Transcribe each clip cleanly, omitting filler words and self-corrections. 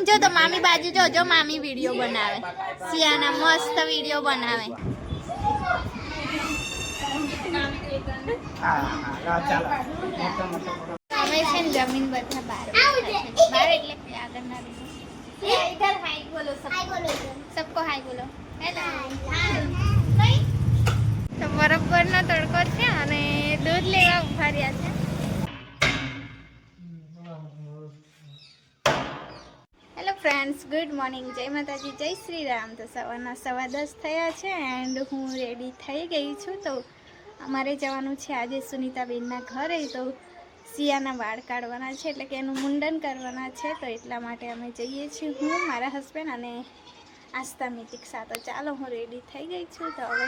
જો તો મામી બાજુ જો મામી વિડિયો બનાવે, સિયાના મસ્ત વિડિયો બનાવે. અમે છે ને જમીન બધા બહાર એટલે આગળ ના इधर हाय बोलो सबको हाय बोलो हेलो तो बराबरનો તડકો છે અને દૂધ લેવા ઉભા રહ્યા છે. હેલો ફ્રેન્ડ્સ, ગુડ મોર્નિંગ, જય માતાજી, જય શ્રી રામ. તો સવારના 10:15 થયા છે એન્ડ હું રેડી થઈ ગઈ છું. તો અમારે જવાનું છે આજે સુનીતાબેનના ઘરે. તો સિયાના વાળ કાઢવાના છે, એટલે કે એનું મુંડન કરવાના છે. તો એટલા માટે અમે જઈએ છીએ, હું, મારા હસબન્ડ અને આસ્થા મિતિક્ષા. તો ચાલો, હું રેડી થઈ ગઈ છું. તો હવે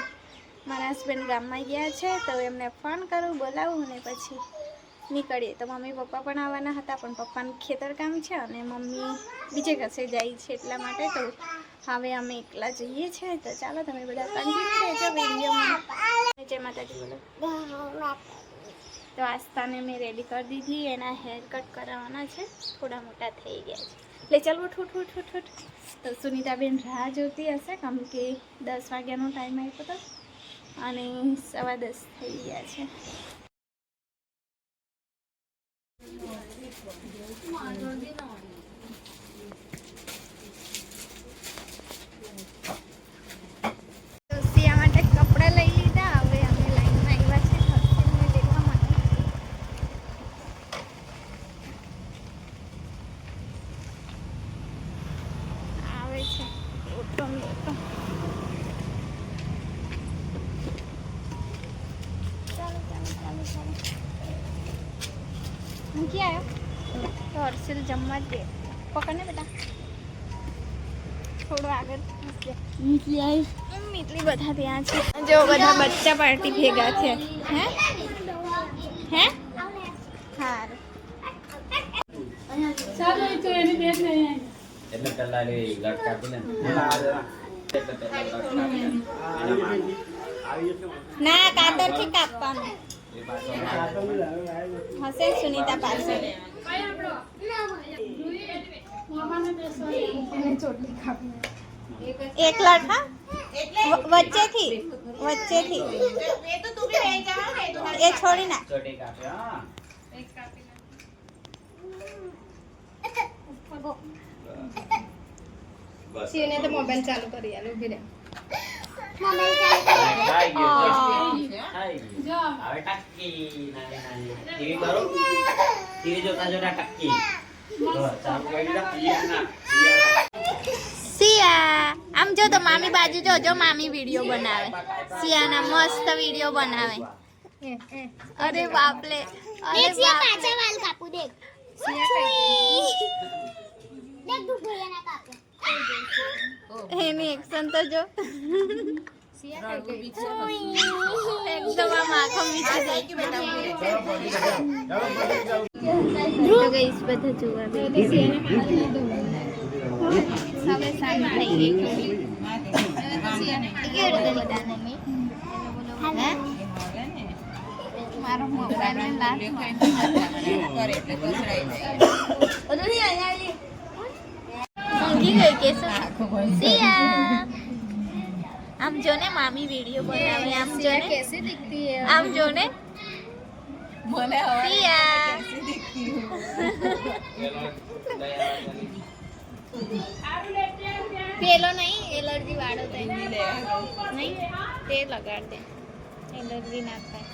મારા હસબન્ડ ગામમાં ગયા છે, તો એમને ફોન કરું, બોલાવું અને પછી નીકળીએ. તો મમ્મી પપ્પા પણ આવવાના હતા, પણ પપ્પાનું ખેતર કામ છે અને મમ્મી બીજે કસે જાય છે, એટલા માટે. તો હવે અમે એકલા જઈએ છીએ. તો ચાલો, તમે બધા કન્ટિન્યુ રહેજો વિડીયોમાં. જય માતાજી બોલો. તો આસ્થાને મેં રેડી કરી દીધી, એના હેર કટ કરાવવાના છે, થોડા મોટા થઈ ગયા છે. એટલે ચાલો ઠૂઠ. તો સુનીતાબેન રાહ જોતી હશે, કેમ કે 10 વાગ્યાનો ટાઈમ આપ્યો હતો અને 10:15 થઈ ગયા છે. તો સિયા માટે કપડાં લઈ લીધા. હવે અમે લાઈનમાં આવ્યા છે હર્ષિલને લેવા માટે. આવે છે ઓટો. ચાલો. મૂકી આવ્યો તો હર્ષિલ જમવા જ દે. પકડને બેટા, થોડું આગળ મીટલી આવી. મીટલી બધા ત્યાં છે. જો બધા બચ્ચા પાર્ટી ભેગા છે. હે હારું. ના, કાતરથી કાપવાનું હશે સુનીતા પાસે. એક લટ, હા, વચ્ચેથી એ છોડી ના. સીને તો મોબાઈલ ચાલુ કરી આલો. ઉભી રહે. સિયા આમ જો તો મામી બાજુ જો મામી વિડિયો બનાવે, સિયાના મસ્ત વિડિયો બનાવે. અરે બાપલે, અરે પાછા વાળ કાપુ દેખ. એની એક્શન તો જો એકદમ આમ આંખો મીચી જાય. તો ગઈસ બધા જોવા હવે સાંજ થઈ ગઈ. કેવી રીતે બધાને મારો મોબાઈલ લાસ્ટ ઊંઘી ગઈ કે સિયા. આમ જો ને મામી વિડિયો બનાવે. આમ જો ને कैसी दिखती है. આમ જો ને બોલે સિયા. પેલો નહીં, એલર્જી વાળો થાય નહીં, તે લગાડ દે, એલર્જી ના થાય.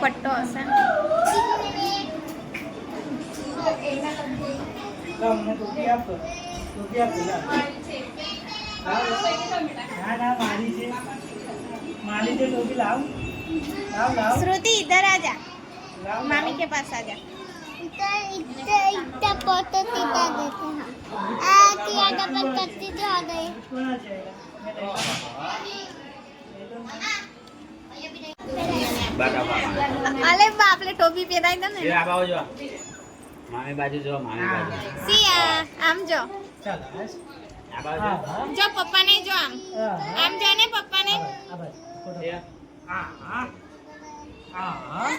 પટ્ટો હશે. श्रुति इधर आ जा, मामी के पास आ जा. इतना फोटो खींचा देते हैं. किया डबल करती तो आ गई. अरे बापले टोपी પહેરાઈ દે ને. એ આવો જો મામી બાજુ જો, મામી બાજુ. સિયા આમ જો. ચાલ આ બાજુ જો, પપ્પાને જો. આમ જો ને પપ્પાને.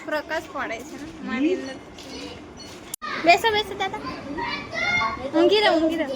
પ્રકાશ પડે છે ને મારી અંદર. બેસો બેસો દાદા, ઊંઘી રહો ઊંઘી રહો.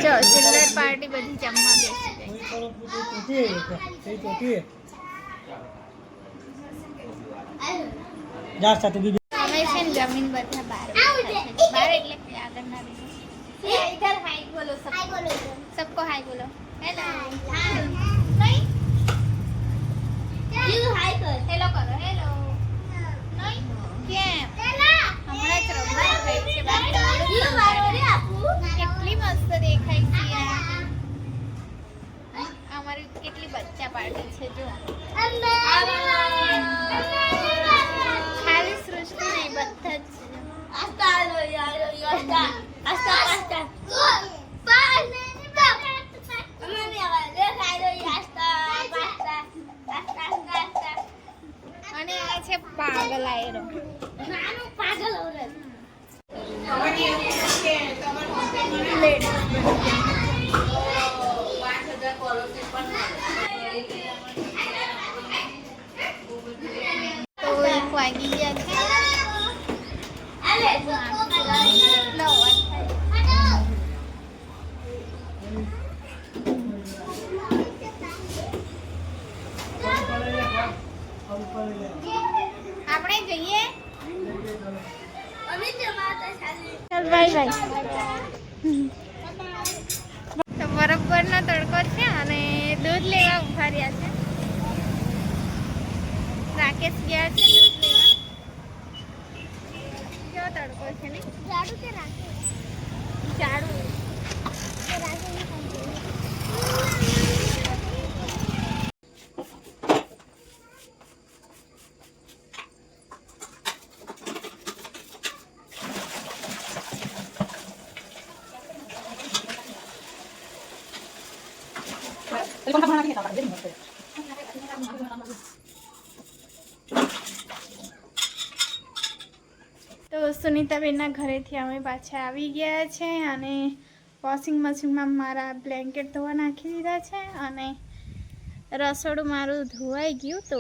જો ચિલ્લર પાર્ટી બધી જમવા બેસી અમે છે ને જમીન બધા બહાર બહાર એટલે આગળ ના इधर हाय बोलो सबको हाय बोलो हेलो नहीं यू हाय कर हेलो करो हेलो नहीं કેમ હમણાં જ રમવા ગઈ છે બાકી યુ મારો રે આપુ કેટલી મસ્ત દેખાય છે અમારી કેટલી બચ્ચા પાર્ટી છે જો ખાલી સૃષ્ટિ નહીં બધા જ આસ્તા લો યાર આસ્તા આસ્તા અને આ છે પાગલ આયરો નાનું પાગલ ઓરલ તો એક વાગી ગયા છે આપણે જઈએ ચાલ બાય બાય. તો બરોબરનો તડકો છે અને દૂધ લેવા ઉભા રહ્યા છે. રાકેશ ગયા છે દૂધ લેવા. કેવો તડકો છે ને જાડું કે રાકેશ જાડું તો સુનીતાબેનના ઘરેથી અમે પાછા આવી ગયા છે અને વોશિંગ મશીનમાં મારા બ્લેન્કેટ ધોવા નાખી દીધા છે અને રસોડું મારું ધોવાઈ ગયું. તો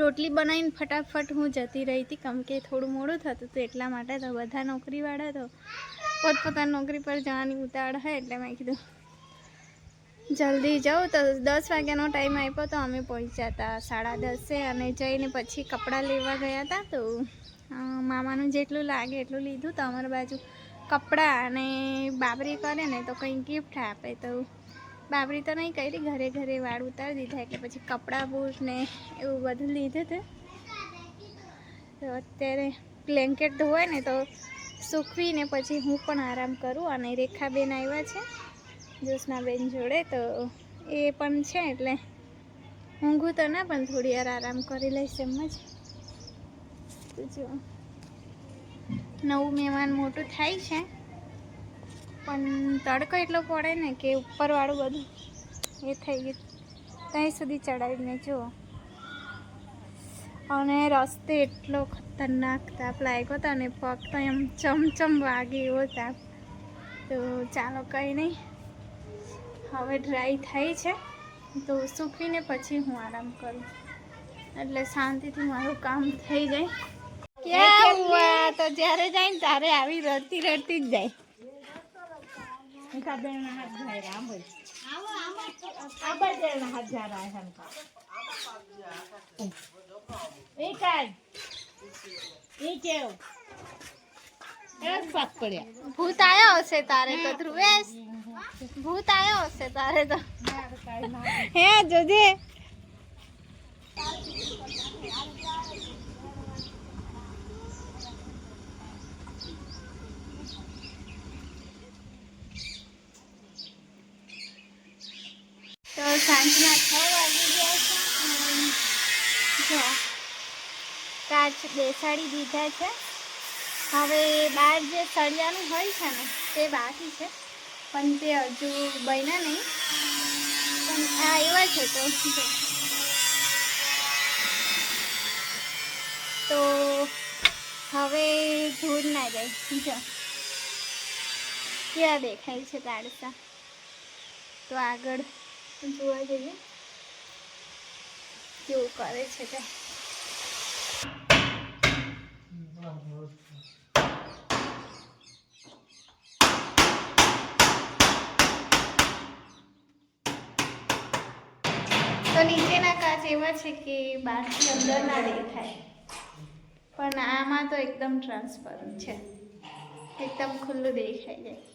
રોટલી બનાવીને ફટાફટ હું જતી રહી હતી કેમ કે થોડું મોડું થતું હતું એટલા માટે. તો બધા નોકરીવાળા તો પોતપોતાની નોકરી પર જવાની ઉતાવળ હોય એટલે મેં કીધું જલ્દી જાઉં. તો 10 વાગ્યાનો ટાઈમ આપ્યો તો અમે પહોંચ્યા હતા 10:30 અને જઈને પછી કપડાં લેવા ગયા હતા. તો મામાનું જેટલું લાગે એટલું લીધું. તો અમારી બાજુ કપડાં અને બાબરી કરે ને તો કંઈ ગિફ્ટ આપે. તો બાબરી તો નહીં કરી, ઘરે ઘરે વાળ ઉતારી દીધા એટલે પછી કપડાં બૂટ ને એવું બધું લીધું હતું. તો અત્યારે બ્લેન્કેટ ધોવાય ને તો સૂકવીને પછી હું પણ આરામ કરું. અને રેખાબેન આવ્યા છે જ્યોત્સનાબેન જોડે, તો એ પણ છે એટલે ઊંઘું તો ના પણ થોડી વાર આરામ કરી લઈશ એમ જ. તો જો નવું મહેમાન મોટું થાય છે પણ તડકો એટલો પડે ને કે ઉપરવાળું બધું એ થઈ ગયું ત્યાં સુધી ચડાવીને જુઓ. અને રસ્તે એટલો ખતરનાક તાપ લાગ્યો હતો અને પગ તો એમ ચમચમ વાગે એવો તાપ. તો ચાલો કંઈ નહીં, હવે ડ્રાય થાય છે તો સૂકવીને પછી હું આરામ કરું એટલે શાંતિથી મારું કામ થઈ જાય. ક્યાં હુઆ? તો જ્યારે જાય ને ત્યારે આવી રડતી રડતી જ જાય. ભૂત આવ્યો હશે તારે તો ધ્રુવેશ, ભૂત આવ્યો હશે તારે તો. હે જોજે તો સાંજના 6 વાગી ગયા છે. જો કાચ બેસાડી દીધા છે. હવે બહાર જે સળિયાનું હોય છે ને તે બાકી છે, પણ તે હજુ બન્યા નહીં. પણ આ એવા છે તો હવે ધૂળ ના જાય. જો ક્યાં દેખાય છે તાડસા. તો આગળ જોવા જઈએ કેવું કરે છે તે. તો નીચેના કાચ એવા છે કે બહારથી અંદર ના દેખાય, પણ આમાં તો એકદમ ટ્રાન્સપરન્ટ છે, એકદમ ખુલ્લું દેખાઈ જાય.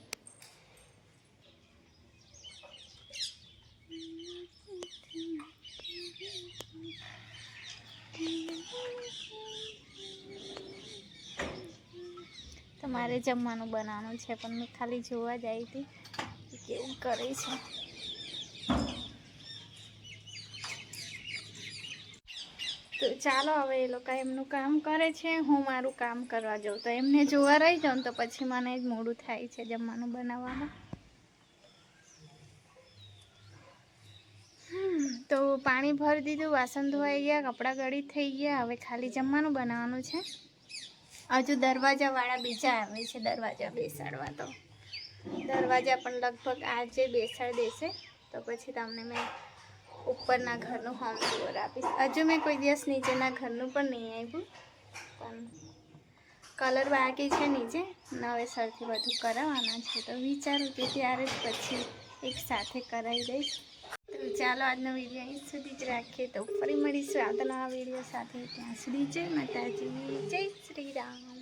તમારે જમવાનું બનાવવાનું છે, પણ મેં ખાલી જોવા જ આવી હતી કે કેવું કરે છે. તો ચાલો હવે એ લોકો એમનું કામ કરે છે, હું મારું કામ કરવા જાઉં. તો એમને જોવા રહી જાઉં તો પછી મને જ મોડું થાય છે જમવાનું બનાવવામાં. તો પાણી ભરી દીધું, વાસણ ધોવાઈ ગયા, કપડાં ગળી થઈ ગયા. હવે ખાલી જમવાનું બનાવવાનું છે. હજુ દરવાજાવાળા બીજા આવે છે દરવાજા બેસાડવા. તો દરવાજા પણ લગભગ આજે બેસાડી દેશે, તો પછી તમને મેં ઉપરના ઘરનું હોમ ટૂર આપીશ. હજુ મેં કોઈ દિવસ નીચેના ઘરનું પણ નહીં આવ્યું, પણ કલર બાકી છે નીચે, નવેસરથી બધું કરાવવાના છે. તો વિચારું કે ત્યારે જ પછી એક સાથે કરાવી દઈશ. તો ચાલો આજનો વિડીયો અહીં સુધી જ રાખીએ. તો ફરી મળીશું આવતા નવા વિડીયો સાથે. ત્યાં સુધી જય માતાજી, જય શ્રી રામ.